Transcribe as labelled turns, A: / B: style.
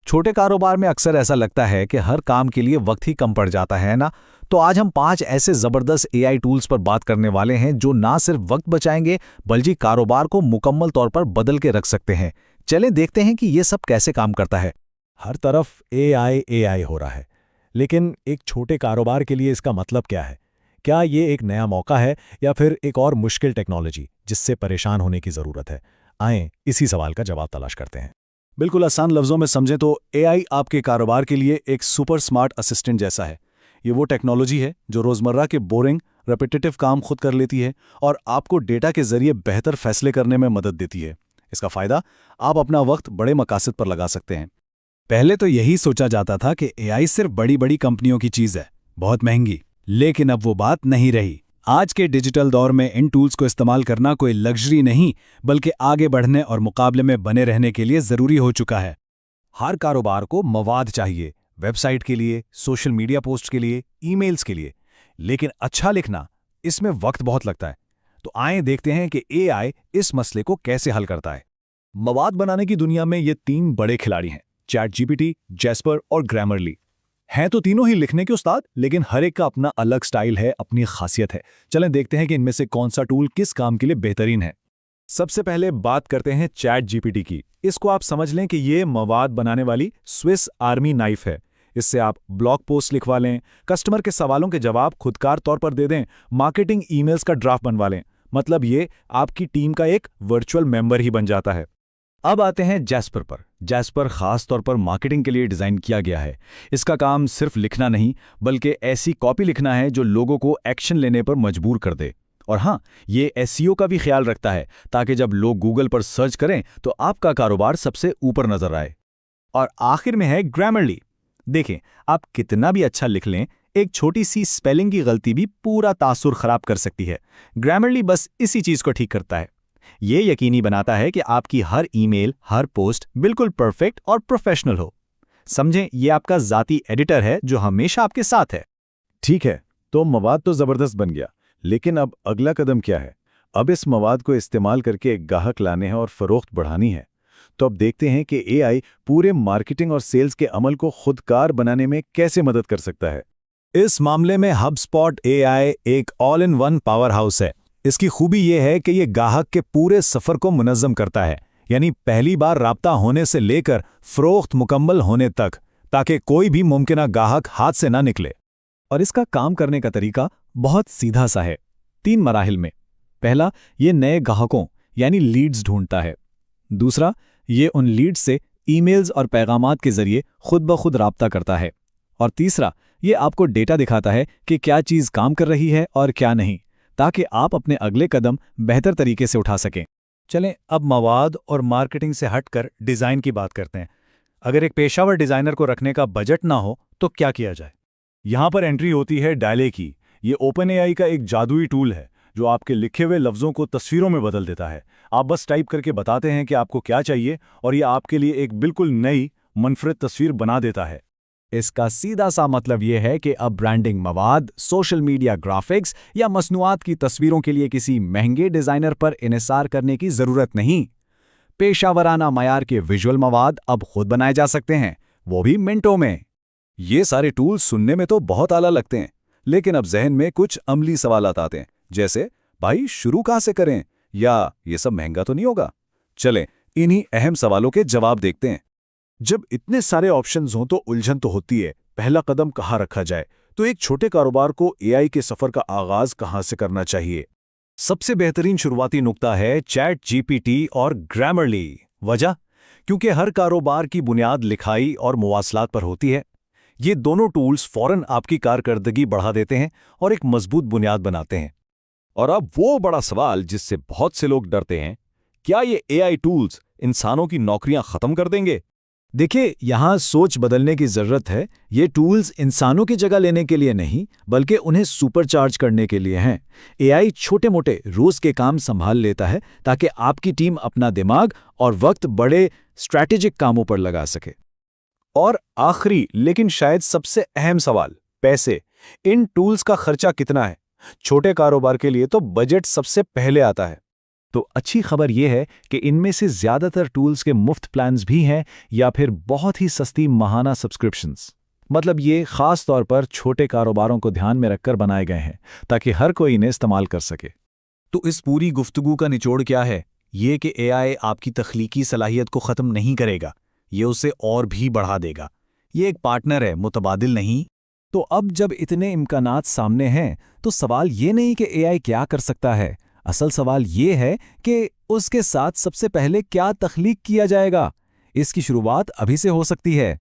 A: छोटे कारोबार में अक्सर ऐसा लगता है कि हर काम के लिए वक्त ही कम पड़ जाता है ना। तो आज हम 5 ऐसे जबरदस्त एआई टूल्स पर बात करने वाले हैं जो ना सिर्फ वक्त बचाएंगे बल्कि कारोबार को मुकम्मल तौर पर बदल के रख सकते हैं। चलें देखते हैं कि ये सब कैसे काम करता है।
B: हर तरफ एआई एआई हो रहा है, लेकिन एक छोटे कारोबार के लिए इसका मतलब क्या है? क्या ये एक नया मौका है या फिर एक और मुश्किल टेक्नोलॉजी जिससे परेशान होने की ज़रूरत है? आएं इसी सवाल का जवाब तलाश करते हैं।
C: बिल्कुल आसान लफ्ज़ों में समझें तो एआई आपके कारोबार के लिए एक सुपर स्मार्ट असिस्टेंट जैसा है। ये वो टेक्नोलॉजी है जो रोज़मर्रा के बोरिंग रेपिटेटिव काम खुद कर लेती है और आपको डेटा के जरिए बेहतर फैसले करने में मदद देती है। इसका फ़ायदा आप अपना वक्त बड़े मकासद पर लगा सकते हैं।
A: पहले तो यही सोचा जाता था कि एआई सिर्फ बड़ी बड़ी कंपनियों की चीज़ है, बहुत महंगी। लेकिन अब वो बात नहीं रही। आज के डिजिटल दौर में इन टूल्स को इस्तेमाल करना कोई लग्जरी नहीं बल्कि आगे बढ़ने और मुकाबले में बने रहने के लिए ज़रूरी हो चुका है।
C: हर कारोबार को मवाद चाहिए, वेबसाइट के लिए, सोशल मीडिया पोस्ट के लिए, ईमेल्स के लिए। लेकिन अच्छा लिखना, इसमें वक्त बहुत लगता है। तो आइए देखते हैं कि एआई इस मसले को कैसे हल करता है। मवाद बनाने की दुनिया में ये 3 बड़े खिलाड़ी हैं, चैटजीपीटी, जैस्पर और ग्रामरली। हैं तो तीनों ही लिखने के उस्ताद, लेकिन हर एक का अपना अलग स्टाइल है, अपनी खासियत है। चलें देखते हैं कि इनमें से कौन सा टूल किस काम के लिए बेहतरीन है। सबसे पहले बात करते हैं चैटजीपीटी की। इसको आप समझ लें कि ये मवाद बनाने वाली स्विस आर्मी नाइफ है। इससे आप ब्लॉग पोस्ट लिखवा लें, कस्टमर के सवालों के जवाब खुदकार तौर पर दे दें, मार्केटिंग ईमेल्स का ड्राफ्ट बनवा लें। मतलब ये आपकी टीम का एक वर्चुअल मेंबर ही बन जाता है। अब आते हैं जैस्पर पर। जैस्पर खास तौर पर मार्केटिंग के लिए डिज़ाइन किया गया है। इसका काम सिर्फ लिखना नहीं बल्कि ऐसी कॉपी लिखना है जो लोगों को एक्शन लेने पर मजबूर कर दे। और हाँ, ये एसईओ का भी ख्याल रखता है ताकि जब लोग गूगल पर सर्च करें तो आपका कारोबार सबसे ऊपर नजर आए। और आखिर में है ग्रामरली। देखें, आप कितना भी अच्छा लिख लें, एक छोटी सी स्पेलिंग की गलती भी पूरा तासुर खराब कर सकती है। ग्रामरली बस इसी चीज़ को ठीक करता है। ये यकीनी बनाता है कि आपकी हर ईमेल, हर पोस्ट बिल्कुल परफेक्ट और प्रोफेशनल हो। समझें, ये आपका ज़ाती एडिटर है जो हमेशा आपके साथ है। ठीक है, तो मवाद तो ज़बरदस्त बन गया, लेकिन अब अगला कदम क्या है? अब इस मवाद को इस्तेमाल करके एक ग्राहक लाने हैं और फ़रोख्त बढ़ानी है। तो अब देखते हैं कि एआई पूरे मार्केटिंग और सेल्स के अमल को खुदकार बनाने में कैसे मदद कर सकता है।
A: इस मामले में HubSpot एआई एक all in one power house है। इसकी खूबी यह है कि यह ग्राहक के पूरे सफ़र को मुनज़्ज़म करता है, यानी पहली बार राब्ता होने से लेकर फ़रोख्त मुकम्मल होने तक, ताकि कोई भी मुमकिन ग्राहक हाथ से ना निकले।
B: और इसका काम करने का तरीका बहुत सीधा सा है, 3 मराहिल में। पहला, ये नए ग्राहकों यानी लीड्स ढूंढता है। दूसरा, ये उन लीड्स से ईमेल्स और पैगामात के जरिए खुद ब खुद राब्ता करता है। और तीसरा, ये आपको डेटा दिखाता है कि क्या चीज़ काम कर रही है और क्या नहीं, ताकि आप अपने अगले कदम बेहतर तरीके से उठा सकें।
C: चलें अब मवाद और मार्केटिंग से हटकर डिज़ाइन की बात करते हैं। अगर एक पेशावर डिज़ाइनर को रखने का बजट ना हो तो क्या किया जाए? यहाँ पर एंट्री होती है डायले की। ये ओपन एआई का एक जादुई टूल है जो आपके लिखे हुए लफ्ज़ों को तस्वीरों में बदल देता है। आप बस टाइप करके बताते हैं कि आपको क्या चाहिए और ये आपके लिए एक बिल्कुल नई मुनफरिद तस्वीर बना देता है।
A: इसका सीधा सा मतलब यह है कि अब ब्रांडिंग मवाद, सोशल मीडिया ग्राफिक्स या मसनूआत की तस्वीरों के लिए किसी महंगे डिज़ाइनर पर इन्हिसार करने की ज़रूरत नहीं। पेशावराना मयार के विजुअल मवाद अब खुद बनाए जा सकते हैं, वो भी मिनटों में।
C: ये सारे टूल्स सुनने में तो बहुत आला लगते हैं, लेकिन अब जहन में कुछ अमली सवालात आते हैं, जैसे भाई शुरू कहाँ से करें, या ये सब महंगा तो नहीं होगा? चलें इन्हीं अहम सवालों के जवाब देखते हैं। जब इतने सारे ऑप्शंस हों तो उलझन तो होती है। पहला कदम कहाँ रखा जाए? तो एक छोटे कारोबार को एआई के सफ़र का आगाज़ कहाँ से करना चाहिए? सबसे बेहतरीन शुरुआती नुक्ता है चैटजीपीटी और ग्रामरली। वजह? क्योंकि हर कारोबार की बुनियाद लिखाई और मुवासलात पर होती है। ये दोनों टूल्स फ़ौरन आपकी कारकर्दगी बढ़ा देते हैं और एक मजबूत बुनियाद बनाते हैं। और अब वो बड़ा सवाल जिससे बहुत से लोग डरते हैं, क्या ये एआई टूल्स इंसानों की नौकरियां ख़त्म कर देंगे?
A: देखिए, यहाँ सोच बदलने की ज़रूरत है। ये टूल्स इंसानों की जगह लेने के लिए नहीं बल्कि उन्हें सुपरचार्ज करने के लिए हैं। एआई छोटे मोटे रोज़ के काम संभाल लेता है ताकि आपकी टीम अपना दिमाग और वक्त बड़े स्ट्रैटेजिक कामों पर लगा सके।
C: और आखिरी लेकिन शायद सबसे अहम सवाल, पैसे। इन टूल्स का खर्चा कितना है? छोटे कारोबार के लिए तो बजट सबसे पहले आता है। तो अच्छी खबर यह है कि इनमें से ज़्यादातर टूल्स के मुफ्त प्लान्स भी हैं या फिर बहुत ही सस्ती माहाना सब्सक्रिप्शंस। मतलब ये ख़ास तौर पर छोटे कारोबारों को ध्यान में रखकर बनाए गए हैं ताकि हर कोई इन्हें इस्तेमाल कर सके।
B: तो इस पूरी गुफ्तगू का निचोड़ क्या है? ये कि एआई आपकी तख्लीकी सलाहियत को ख़त्म नहीं करेगा, ये उसे और भी बढ़ा देगा। ये एक पार्टनर है, मुतबादिल नहीं। तो अब जब इतने इम्कानात सामने हैं तो सवाल ये नहीं कि एआई क्या कर सकता है, असल सवाल ये है कि उसके साथ सबसे पहले क्या तख्लीक किया जाएगा। इसकी शुरुआत अभी से हो सकती है।